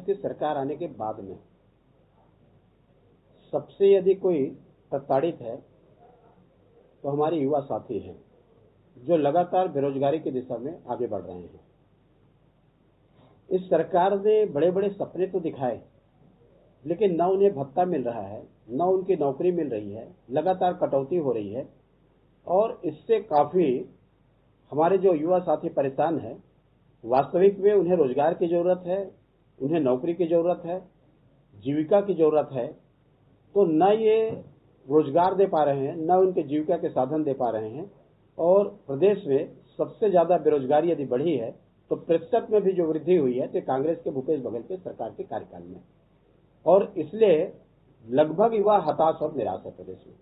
की सरकार आने के बाद में सबसे यदि कोई प्रताड़ित है तो हमारे युवा साथी हैं, जो लगातार बेरोजगारी की दिशा में आगे बढ़ रहे हैं। इस सरकार ने बड़े बड़े सपने तो दिखाए, लेकिन न उन्हें भत्ता मिल रहा है, न उनकी नौकरी मिल रही है, लगातार कटौती हो रही है और इससे काफी हमारे जो युवा साथी परेशान हैं। वास्तविक में उन्हें रोजगार की जरूरत है, उन्हें नौकरी की जरूरत है, जीविका की जरूरत है, तो न ये रोजगार दे पा रहे हैं, न उनके जीविका के साधन दे पा रहे हैं। और प्रदेश में सबसे ज्यादा बेरोजगारी यदि बढ़ी है तो प्रतिशत में भी जो वृद्धि हुई है तो कांग्रेस के भूपेश बघेल के सरकार के कार्यकाल में, और इसलिए लगभग युवा हताश और निराश है प्रदेश में।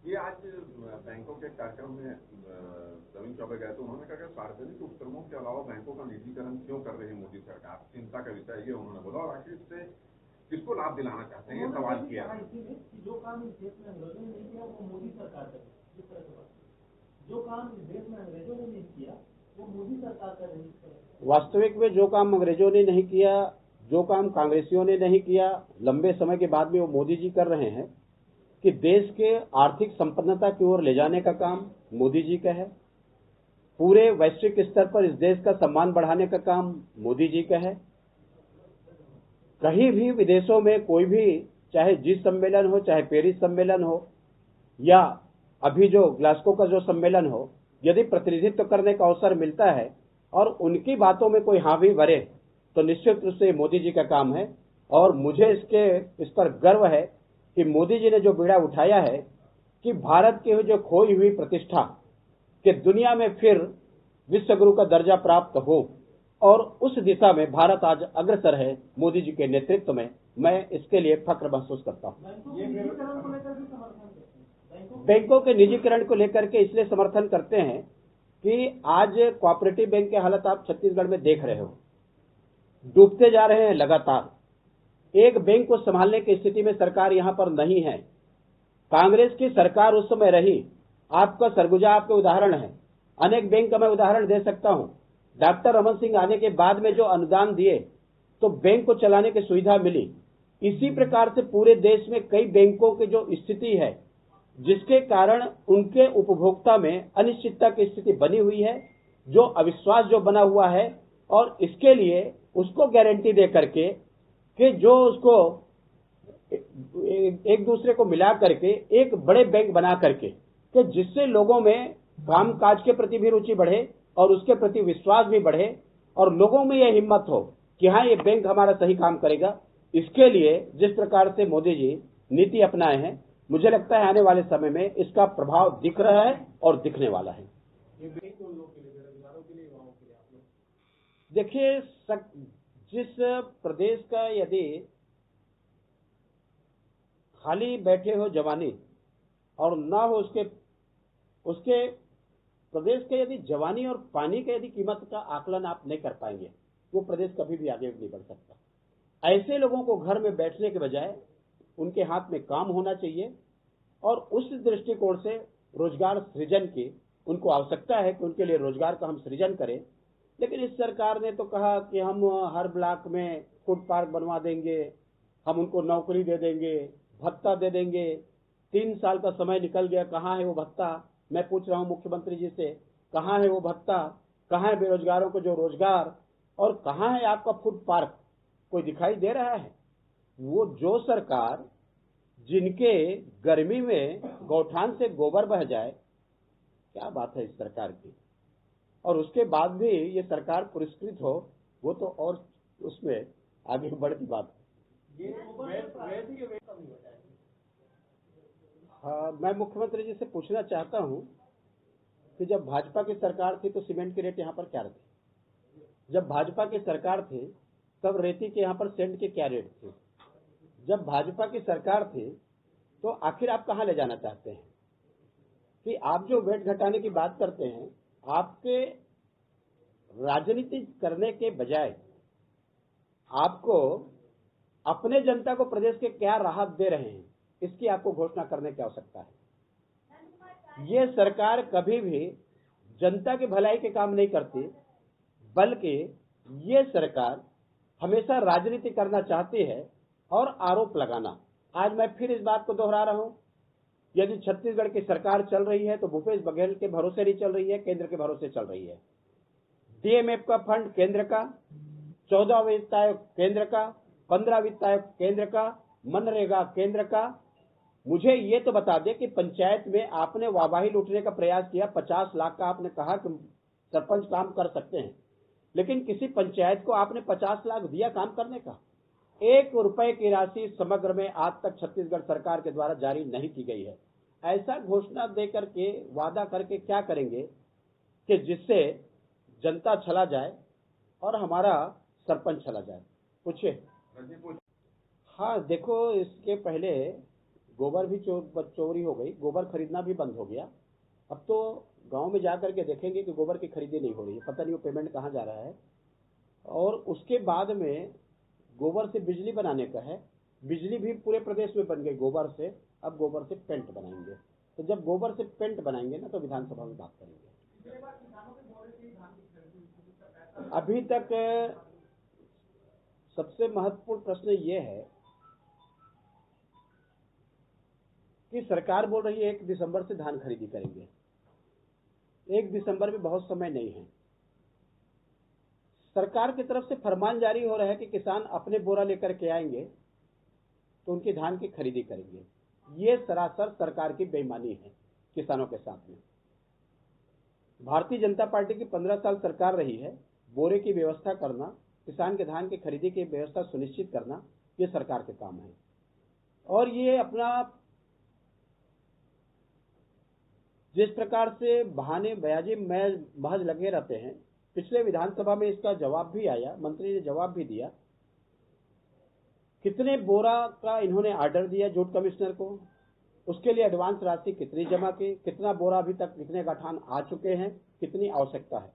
ये आज बैंकों के कार्यक्रम में जमीन चौबे गए तो उन्होंने कहा कि सार्वजनिक उपक्रमों के अलावा बैंकों का निजीकरण क्यों कर रही है मोदी सरकार, चिंता का विषय ये उन्होंने बोला। और आखिर इससे किसको लाभ दिलाना चाहते हैं, ये सवाल किया। जो काम इस देश में अंग्रेजों ने नहीं किया वो मोदी सरकार करेगी, इस तरह से बात। जो काम इस देश में अंग्रेजों ने नहीं किया वो मोदी सरकार कर रही है। वास्तविक में जो काम अंग्रेजों ने नहीं किया, जो काम कांग्रेसियों ने नहीं किया, लंबे समय के बाद में वो मोदी जी कर रहे हैं कि देश के आर्थिक संपन्नता की ओर ले जाने का काम मोदी जी का है। पूरे वैश्विक स्तर पर इस देश का सम्मान बढ़ाने का काम मोदी जी का है। कहीं भी विदेशों में कोई भी, चाहे जी सम्मेलन हो, चाहे पेरिस सम्मेलन हो, या अभी जो ग्लासगो का जो सम्मेलन हो, यदि प्रतिनिधित्व करने का अवसर मिलता है और उनकी बातों में कोई हाँ भी भरे तो निश्चित रूप से मोदी जी का काम है। और मुझे इस पर गर्व है कि मोदी जी ने जो बीड़ा उठाया है कि भारत की जो खोई हुई प्रतिष्ठा कि दुनिया में फिर विश्व गुरु का दर्जा प्राप्त हो, और उस दिशा में भारत आज अग्रसर है मोदी जी के नेतृत्व में। मैं इसके लिए फख्र महसूस करता हूँ। बैंकों के निजीकरण को लेकर के इसलिए समर्थन करते हैं कि आज कोऑपरेटिव बैंक की हालत आप छत्तीसगढ़ में देख रहे हो, डूबते जा रहे हैं लगातार। एक बैंक को संभालने की स्थिति में सरकार यहां पर नहीं है। कांग्रेस की सरकार उस समय रही, आपका सरगुजा आपके उदाहरण है, अनेक बैंक का मैं उदाहरण दे सकता हूं। डॉक्टर रमन सिंह आने के बाद में जो अनुदान दिए तो बैंक को चलाने की सुविधा मिली। इसी प्रकार से पूरे देश में कई बैंकों की जो स्थिति है, जिसके कारण उनके उपभोक्ता में अनिश्चितता की स्थिति बनी हुई है, जो अविश्वास जो बना हुआ है, और इसके लिए उसको गारंटी दे करके कि जो उसको एक दूसरे को मिला करके एक बड़े बैंक बना करके कि जिससे लोगों में काम काज के प्रति भी रुचि बढ़े और उसके प्रति विश्वास भी बढ़े और लोगों में यह हिम्मत हो कि हाँ, ये बैंक हमारा सही काम करेगा। इसके लिए जिस प्रकार से मोदी जी नीति अपनाए हैं, मुझे लगता है आने वाले समय में इसका प्रभाव दिख रहा है और दिखने वाला है। देखिए, जिस प्रदेश का यदि खाली बैठे हो जवानी और ना हो उसके प्रदेश के यदि जवानी और पानी के यदि कीमत का आकलन आप नहीं कर पाएंगे, वो प्रदेश कभी भी आगे नहीं बढ़ सकता। ऐसे लोगों को घर में बैठने के बजाय उनके हाथ में काम होना चाहिए, और उस दृष्टिकोण से रोजगार सृजन की उनको आवश्यकता है कि उनके लिए रोजगार का हम सृजन करें। लेकिन इस सरकार ने तो कहा कि हम हर ब्लॉक में फूड पार्क बनवा देंगे, हम उनको नौकरी दे देंगे, भत्ता दे देंगे। 3 साल का समय निकल गया, कहाँ है वो भत्ता? मैं पूछ रहा हूँ मुख्यमंत्री जी से, कहाँ है वो भत्ता? कहाँ है बेरोजगारों को जो रोजगार? और कहाँ है आपका फूड पार्क? कोई दिखाई दे रहा है? वो जो सरकार जिनके गर्मी में गौठान से गोबर बह जाए, क्या बात है इस सरकार की, और उसके बाद भी ये सरकार पुरस्कृत हो, वो तो और उसमें आगे बढ़ती बात है। हाँ, मैं मुख्यमंत्री जी से पूछना चाहता हूं कि जब भाजपा की सरकार थी तो सीमेंट के रेट यहाँ पर क्या थे? जब भाजपा की सरकार थी तब रेती के यहाँ पर सेंट के क्या रेट थे? जब भाजपा की सरकार थी तो आखिर आप कहाँ ले जाना चाहते हैं? कि आप जो वेट घटाने की बात करते हैं, आपके राजनीति करने के बजाय आपको अपने जनता को प्रदेश के क्या राहत दे रहे हैं, इसकी आपको घोषणा करने की आवश्यकता है। ये सरकार कभी भी जनता की भलाई के काम नहीं करती, बल्कि ये सरकार हमेशा राजनीति करना चाहती है और आरोप लगाना। आज मैं फिर इस बात को दोहरा रहा हूं, यदि छत्तीसगढ़ की सरकार चल रही है तो भूपेश बघेल के भरोसे नहीं चल रही है, केंद्र के भरोसे चल रही है। डीएमएफ का फंड केंद्र का, 14 वित्त आयोग केंद्र का, 15 वित्त आयोग केंद्र का, मनरेगा केंद्र का। मुझे ये तो बता दे कि पंचायत में आपने वाहवाही लूटने का प्रयास किया, 50 लाख का आपने कहा कि सरपंच काम कर सकते हैं, लेकिन किसी पंचायत को आपने 50 लाख दिया काम करने का? 1 रुपए की राशि समग्र में आज तक छत्तीसगढ़ सरकार के द्वारा जारी नहीं की गई है। ऐसा घोषणा देकर के, वादा करके क्या करेंगे कि जिससे जनता चला जाए और हमारा सरपंच चला जाए? पूछिए। हाँ देखो, इसके पहले गोबर भी चोरी हो गई, गोबर खरीदना भी बंद हो गया। अब तो गांव में जाकर के देखेंगे कि गोबर की खरीदी नहीं हो रही है, पता नहीं वो पेमेंट कहाँ जा रहा है। और उसके बाद में गोबर से बिजली बनाने का है, बिजली भी पूरे प्रदेश में बन गई गोबर से। अब गोबर से पेंट बनाएंगे, तो जब गोबर से पेंट बनाएंगे ना तो विधानसभा में बात करेंगे। अभी तक सबसे महत्वपूर्ण प्रश्न ये है कि सरकार बोल रही है 1 दिसंबर से धान खरीदी करेंगे। 1 दिसंबर में बहुत समय नहीं है। सरकार की तरफ से फरमान जारी हो रहा है कि किसान अपने बोरा लेकर के आएंगे तो उनकी धान की खरीदी करेंगे। ये सरासर सरकार की बेईमानी है किसानों के साथ में। भारतीय जनता पार्टी की 15 साल सरकार रही है। बोरे की व्यवस्था करना, किसान के धान की खरीदी की व्यवस्था सुनिश्चित करना, ये सरकार के काम है। और ये अपना जिस प्रकार से बहाने बयाजी में महज लगे रहते हैं, पिछले विधानसभा में इसका जवाब भी आया, मंत्री ने जवाब भी दिया। कितने बोरा का इन्होंने ऑर्डर दिया जूट कमिश्नर को, उसके लिए एडवांस राशि कितनी जमा की, कितना बोरा अभी तक कितने गठान आ चुके हैं, कितनी आवश्यकता है।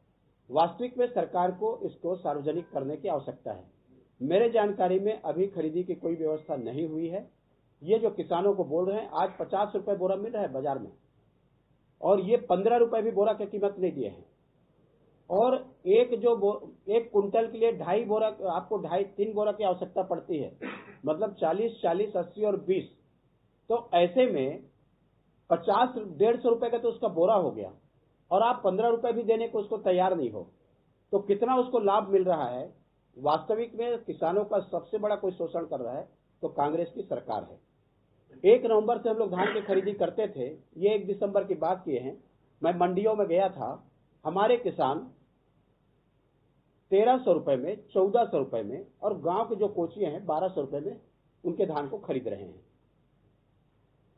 वास्तविक में सरकार को इसको सार्वजनिक करने की आवश्यकता है। मेरे जानकारी में अभी खरीदी की कोई व्यवस्था नहीं हुई है। ये जो किसानों को बोल रहे हैं, आज 50 रुपए बोरा मिल रहा है बाजार में, और ये 15 रुपए भी बोरा की कीमत नहीं दिए हैं। और एक कुंटल के लिए 2.5 बोरा, आपको 2.5-3 बोरा की आवश्यकता पड़ती है, मतलब 40, 80 और 20। तो ऐसे में 50-150 रुपए का तो उसका बोरा हो गया, और आप 15 रुपए भी देने को उसको तैयार नहीं हो, तो कितना उसको लाभ मिल रहा है? वास्तविक में किसानों का सबसे बड़ा कोई शोषण कर रहा है तो कांग्रेस की सरकार है। 1 नवंबर से हम लोग धान की खरीदी करते थे, ये 1 दिसंबर की बात किए हैं। मैं मंडियों में गया था, हमारे किसान 1300 रुपए में, 1400 रुपए में, और गांव के जो कोचियां हैं 1200 रुपए में उनके धान को खरीद रहे हैं।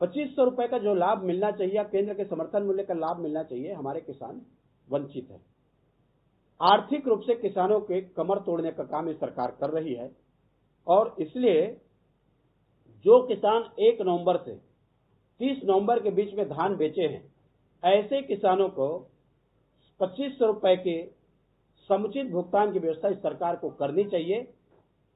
2500 रुपए का जो लाभ मिलना चाहिए, केंद्र के समर्थन मूल्य का लाभ मिलना चाहिए, हमारे किसान वंचित है। आर्थिक रूप से किसानों के कमर तोड़ने का काम ये सरकार कर रही है। और इसलिए जो किसान 1 नवंबर से 30 नवंबर के बीच में धान बेचे हैं, ऐसे किसानों को 2500 रुपए के समुचित भुगतान की व्यवस्था इस सरकार को करनी चाहिए,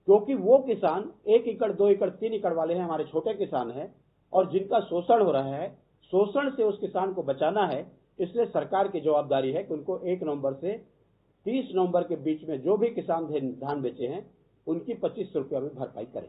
क्योंकि वो किसान 1 एकड़, 2 एकड़, 3 एकड़ वाले हैं, हमारे छोटे किसान हैं, और जिनका शोषण हो रहा है, शोषण से उस किसान को बचाना है। इसलिए सरकार की जवाबदारी है कि उनको 1 नवंबर से 30 नवंबर के बीच में जो भी किसान धान बेचे हैं, उनकी 2500 रुपये में भरपाई करें।